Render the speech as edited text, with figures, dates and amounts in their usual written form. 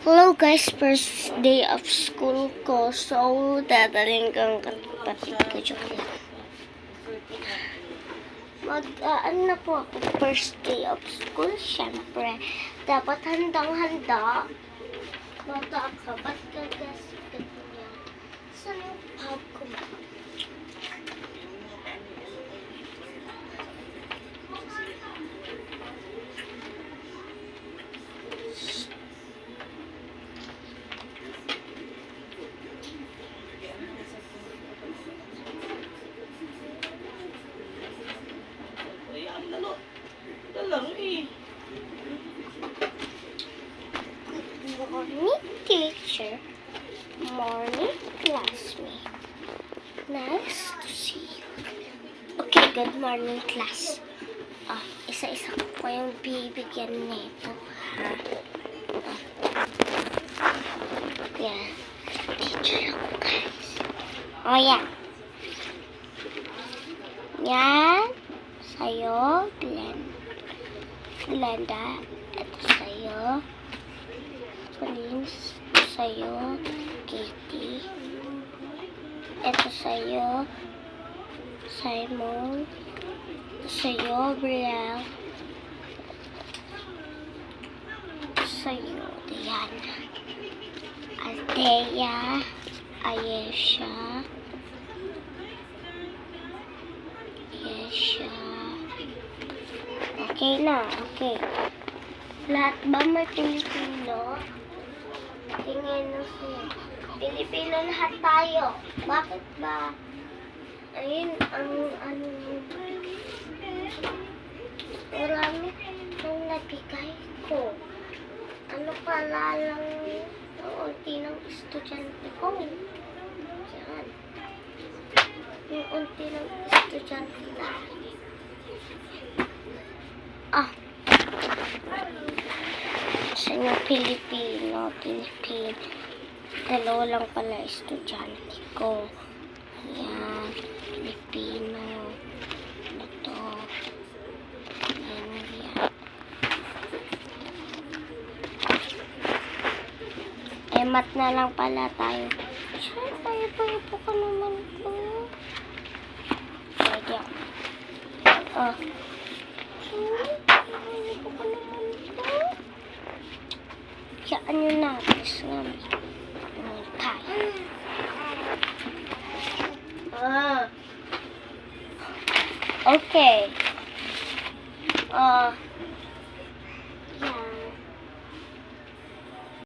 Hello guys, first day of school ko. So, dadaling kang kapatid ko. Joke lang. Ano na po ako, first day of school. Siyempre, dapat handang-handa. Bata ka, ba't kagasikat niya? Saan yung pub ko ba? Morning, teacher. Morning, classmate. Nice to see you. Okay, good morning, class. Isa-isa ko po yung bibigyan nito, ha? Yan. Teacher ako, guys. Yan. Yan. Sa'yo, Glenda. Ito sa'yo. Prince. Ito sa'yo, Katie. Ito sa'yo, Simon. Ito sa'yo, Brielle. Ito sa'yo, Diana. Althea. Ayesha. Okay na, okay. Lahat ba may Pilipino? Tingin na siya. Pilipino lahat tayo. Bakit ba? Ayun, ano marami nung nabigay ko. Ano pala lang ang unti ng estudyante ko. Yan. Yung unti ng estudyante lang. Sa inyo, Pilipino. Dalawa lang pala estudyante ko. Yan. Pilipino. Ito. Yan. Mat na lang pala tayo. Saan tayo pa ka naman ko? Pwede ako. Saan yun na? Gusto nga may tayo. Okay.